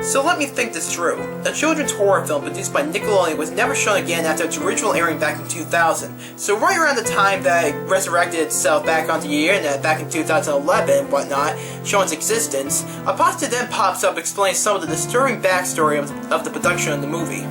So let me think this through. A children's horror film produced by Nickelodeon was never shown again after its original airing back in 2000. So right around the time that it resurrected itself back onto the internet back in 2011 and whatnot, showing its existence, a pasta then pops up explaining some of the disturbing backstory of the production of the movie.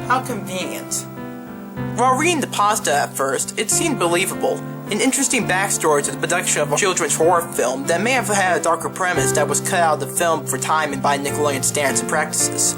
How convenient. While reading the pasta at first, it seemed believable. An interesting backstory to the production of a children's horror film that may have had a darker premise that was cut out of the film for time and by Nickelodeon standards and practices.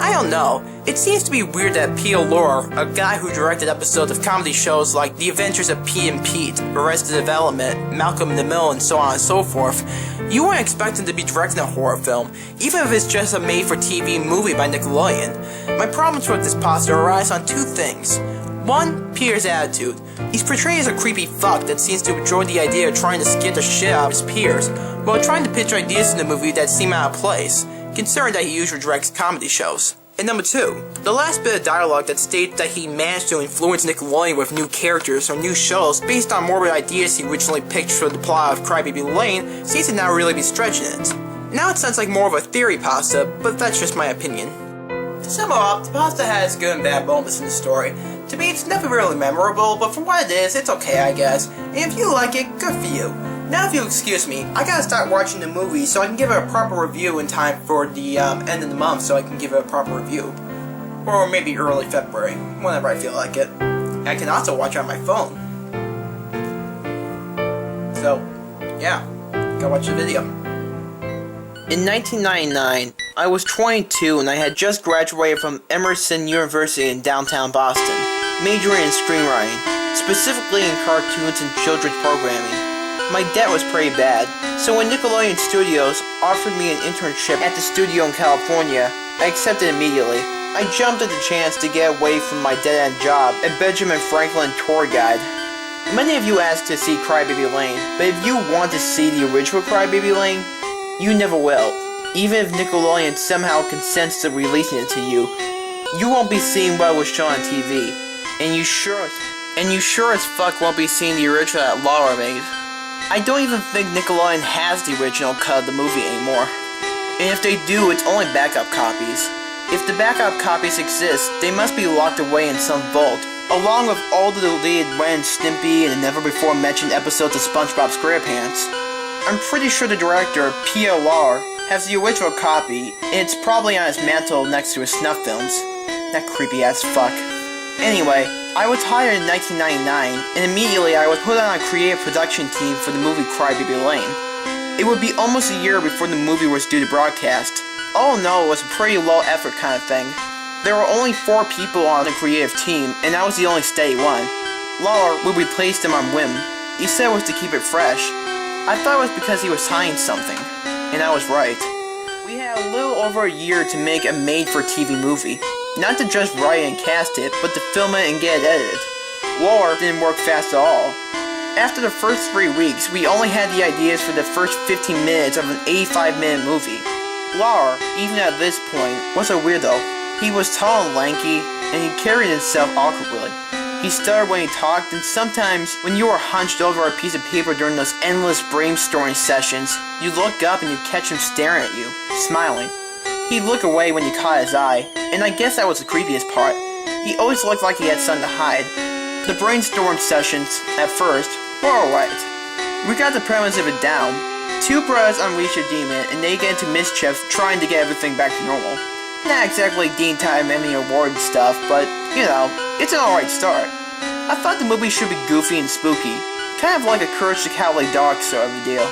I don't know, it seems to be weird that Peter Lauer, a guy who directed episodes of comedy shows like The Adventures of Pete and Pete, Arrested Development, Malcolm in the Middle, and so on and so forth, you wouldn't expect him to be directing a horror film, even if it's just a made-for-TV movie by Nickelodeon. My problems with this pasta arise on two things. One, Peter's attitude. He's portrayed as a creepy fuck that seems to enjoy the idea of trying to scare the shit out of his peers, while trying to pitch ideas in the movie that seem out of place, considering that he usually directs comedy shows. And number two, the last bit of dialogue that states that he managed to influence Nickelodeon with new characters or new shows based on morbid ideas he originally pitched for the plot of Crybaby Lane seems to now really be stretching it. Now it sounds like more of a theory pasta, but that's just my opinion. To sum up, the pasta has good and bad moments in the story. To me, it's never really memorable, but for what it is, it's okay, I guess. And if you like it, good for you. Now, if you'll excuse me, I gotta start watching the movie so I can give it a proper review in time for the end of the month so I can give it a proper review. Or maybe early February, whenever I feel like it. I can also watch it on my phone. So, yeah, go watch the video. In 1999, I was 22 and I had just graduated from Emerson University in downtown Boston, majoring in screenwriting, specifically in cartoons and children's programming. My debt was pretty bad, so when Nickelodeon Studios offered me an internship at the studio in California, I accepted immediately. I jumped at the chance to get away from my dead-end job at Benjamin Franklin Tour Guide. Many of you asked to see Crybaby Lane, but if you want to see the original Crybaby Lane, you never will. Even if Nickelodeon somehow consents to releasing it to you, you won't be seeing what was shown on TV, and you sure as fuck won't be seeing the original that Lauer made. I don't even think Nickelodeon has the original cut of the movie anymore. And if they do, it's only backup copies. If the backup copies exist, they must be locked away in some vault, along with all the deleted Ren and Stimpy and the never-before-mentioned episodes of SpongeBob SquarePants. I'm pretty sure the director, Peter Lauer, has the original copy, and it's probably on his mantle next to his snuff films. That creepy-ass fuck. Anyway, I was hired in 1999, and immediately I was put on a creative production team for the movie Crybaby Lane. It would be almost a year before the movie was due to broadcast. All in all, it was a pretty low-effort kind of thing. There were only 4 people on the creative team, and I was the only steady one. Lauer would replace them on whim. He said it was to keep it fresh. I thought it was because he was hiding something, and I was right. We had a little over a year to make a made-for-TV movie. Not to just write and cast it, but to film it and get it edited. Lauer didn't work fast at all. After the first 3 weeks, we only had the ideas for the first 15 minutes of an 85-minute movie. Lauer, even at this point, was a weirdo. He was tall and lanky, and he carried himself awkwardly. He stuttered when he talked, and sometimes, when you were hunched over a piece of paper during those endless brainstorming sessions, you'd look up and you'd catch him staring at you, smiling. He'd look away when you caught his eye, and I guess that was the creepiest part. He always looked like he had something to hide. The brainstorm sessions, at first, were alright. We got the premise of it down. 2 brothers unleash a demon, and they get into mischief trying to get everything back to normal. Not exactly Dean Time Emmy Award stuff, but, you know, it's an alright start. I thought the movie should be goofy and spooky, kind of like a Courage the Cowardly Dog sort of a deal.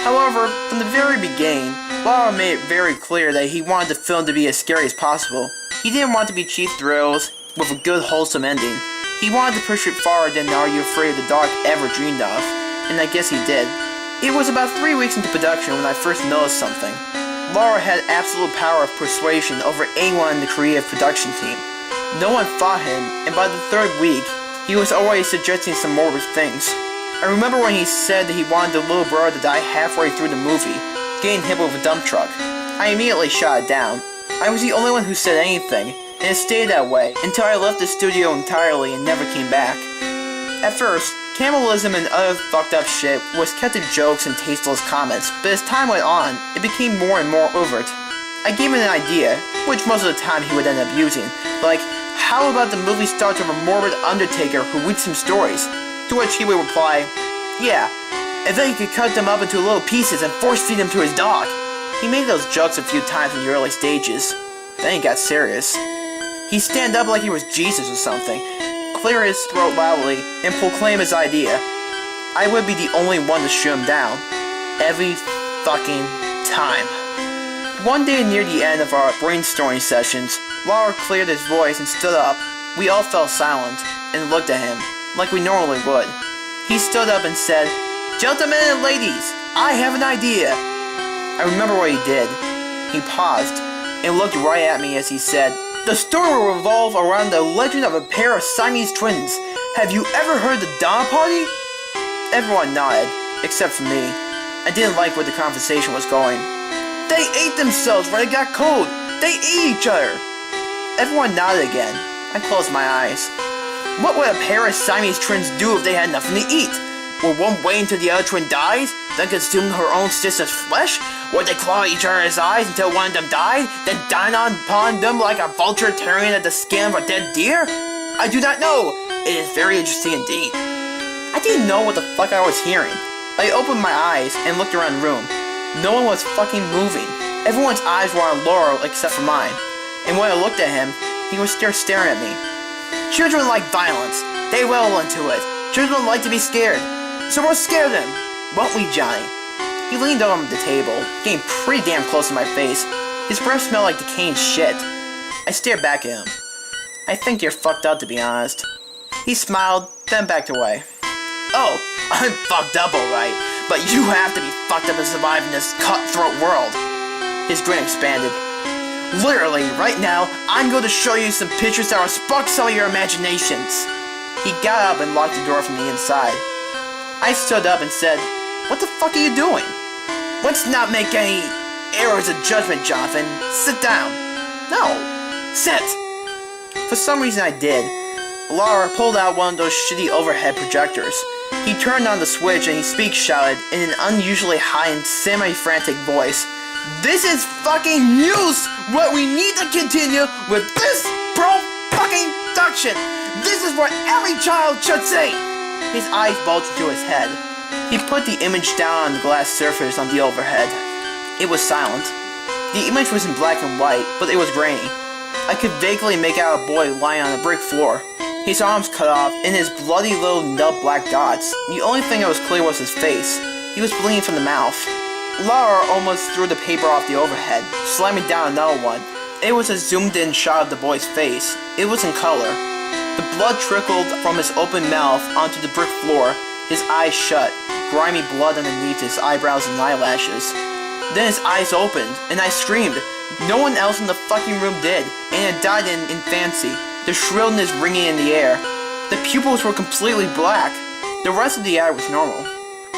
However, from the very beginning, Lauer made it very clear that he wanted the film to be as scary as possible. He didn't want to be cheap thrills with a good wholesome ending. He wanted to push it farther than Are You Afraid of the Dark ever dreamed of, and I guess he did. It was about 3 weeks into production when I first noticed something. Lauer had absolute power of persuasion over anyone in the creative production team. No one fought him, and by the 3rd week, he was already suggesting some morbid things. I remember when he said that he wanted the little brother to die halfway through the movie, getting hit with a dump truck. I immediately shot it down. I was the only one who said anything, and it stayed that way until I left the studio entirely and never came back. At first, cannibalism and other fucked up shit was kept to jokes and tasteless comments, but as time went on, it became more and more overt. I gave him an idea, which most of the time he would end up using, like, how about the movie starts with a morbid undertaker who reads some stories? To which he would reply, yeah, and then he could cut them up into little pieces and force feed them to his dog. He made those jokes a few times in the early stages. Then he got serious. He'd stand up like he was Jesus or something, clear his throat loudly, and proclaim his idea. I would be the only one to shoot him down. Every fucking time. One day near the end of our brainstorming sessions, Lauer cleared his voice and stood up. We all fell silent and looked at him, like we normally would. He stood up and said, "Gentlemen and ladies, I have an idea." I remember what he did. He paused and looked right at me as he said, "The story will revolve around the legend of a pair of Siamese twins. Have you ever heard the Donna Party?" Everyone nodded, except for me. I didn't like where the conversation was going. "They ate themselves when it got cold. They ate each other." Everyone nodded again. I closed my eyes. What would a pair of Siamese twins do if they had nothing to eat? Would one wait until the other twin dies, then consume her own sister's flesh? Would they claw each other's eyes until one of them died, then dine upon them like a vulture tearing at the skin of a dead deer? I do not know. It is very interesting indeed. I didn't know what the fuck I was hearing. I opened my eyes and looked around the room. No one was fucking moving. Everyone's eyes were on Laurel except for mine. And when I looked at him, he was still staring at me. Children like violence. They well into it. Children like to be scared. So we'll scare them. Won't we, Johnny? He leaned over the table, getting pretty damn close to my face. His breath smelled like decaying shit. I stared back at him. I think you're fucked up, to be honest. He smiled, then backed away. Oh, I'm fucked up alright, but you have to be fucked up to survive in this cutthroat world. His grin expanded. Literally, right now, I'm going to show you some pictures that will spark some of your imaginations. He got up and locked the door from the inside. I stood up and said, "What the fuck are you doing?" "Let's not make any errors of judgment, Jonathan. Sit down." "No, sit." For some reason I did. Laura pulled out one of those shitty overhead projectors. He turned on the switch and he shouted in an unusually high and semi-frantic voice, "This is fucking news! What we need to continue with this pro-fucking-duction! This is what every child should see!" His eyes bulged into his head. He put the image down on the glass surface on the overhead. It was silent. The image was in black and white, but it was grainy. I could vaguely make out a boy lying on a brick floor. His arms cut off, and his bloody little nub black dots. The only thing that was clear was his face. He was bleeding from the mouth. Laura almost threw the paper off the overhead, slamming down another one. It was a zoomed-in shot of the boy's face. It was in color. The blood trickled from his open mouth onto the brick floor, his eyes shut, grimy blood underneath his eyebrows and eyelashes. Then his eyes opened, and I screamed. No one else in the fucking room did, and it died in infancy, the shrillness ringing in the air. The pupils were completely black. The rest of the eye was normal.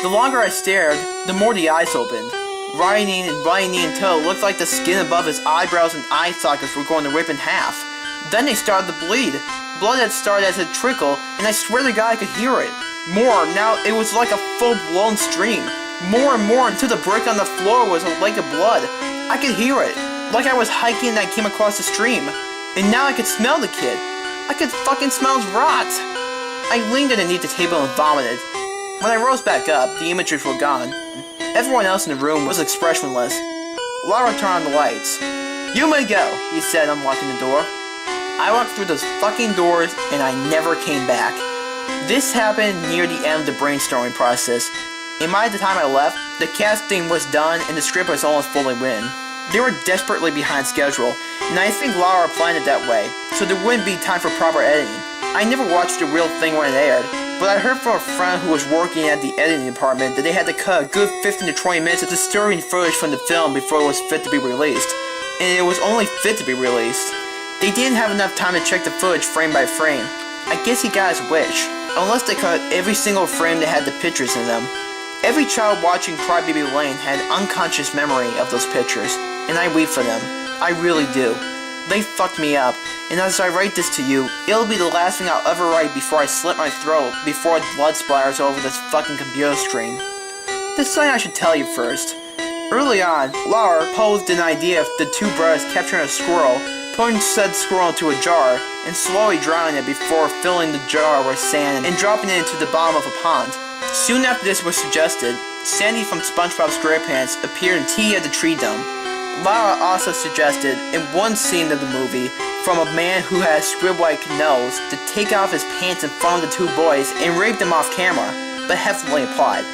The longer I stared, the more the eyes opened, widening and widening until it looked like the skin above his eyebrows and eye sockets were going to rip in half. Then they started to bleed. Blood had started as a trickle, and I swear to God I could hear it. More, now it was like a full-blown stream. More and more until the brick on the floor was a lake of blood. I could hear it, like I was hiking and I came across the stream. And now I could smell the kid. I could fucking smell his rot. I leaned underneath the table and vomited. When I rose back up, the images were gone. Everyone else in the room was expressionless. Laura turned on the lights. "You may go," he said, unlocking the door. I walked through those fucking doors and I never came back. This happened near the end of the brainstorming process. And by the time I left, the casting was done and the script was almost fully written. They were desperately behind schedule, and I think Laura planned it that way, so there wouldn't be time for proper editing. I never watched the real thing when it aired, but I heard from a friend who was working at the editing department that they had to cut a good 15 to 20 minutes of disturbing footage from the film before it was fit to be released. And it was only fit to be released. They didn't have enough time to check the footage frame by frame. I guess he got his wish, unless they cut every single frame that had the pictures in them. Every child watching Crybaby Lane had unconscious memory of those pictures, and I weep for them. I really do. They fucked me up, and as I write this to you, it'll be the last thing I'll ever write before I slit my throat, before blood splatters over this fucking computer screen. There's something I should tell you first. Early on, Lauer posed an idea of the two brothers capturing a squirrel, putting said squirrel into a jar, and slowly drowning it before filling the jar with sand and dropping it into the bottom of a pond. Soon after this was suggested, Sandy from SpongeBob SquarePants appeared in Tea at the Tree Dome. Lauer also suggested, in one scene of the movie, from a man who had a squid-like nose to take off his pants in front of the two boys and rape them off camera, but heavily applied.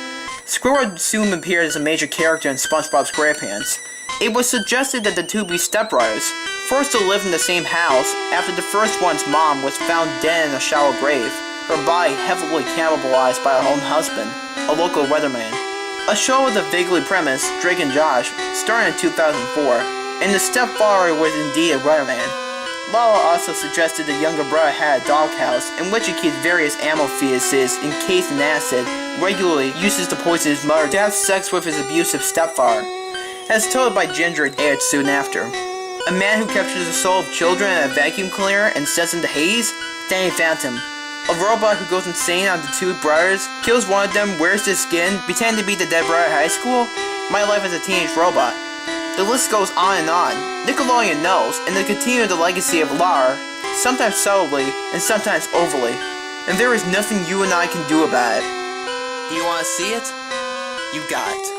Squidward soon appeared as a major character in SpongeBob SquarePants. It was suggested that the two be stepbrothers, forced to live in the same house after the first one's mom was found dead in a shallow grave, her body heavily cannibalized by her own husband, a local weatherman. A show with a vaguely premise, Drake and Josh, started in 2004, and the stepfather was indeed a weatherman. Lauer also suggested the younger brother had a doghouse in which he keeps various animal fetuses encased in acid, regularly uses to poison his mother to have sex with his abusive stepfather. As told by Ginger, it aired soon after. A man who captures the soul of children in a vacuum cleaner and sends them to Hades? Danny Phantom. A robot who goes insane on the two brothers, kills one of them, wears their skin, pretending to be the dead brother at high school? My life as a teenage robot. The list goes on and on. Nickelodeon knows, and they continue the legacy of Lauer, sometimes subtly and sometimes overly. And there is nothing you and I can do about it. Do you want to see it? You got it.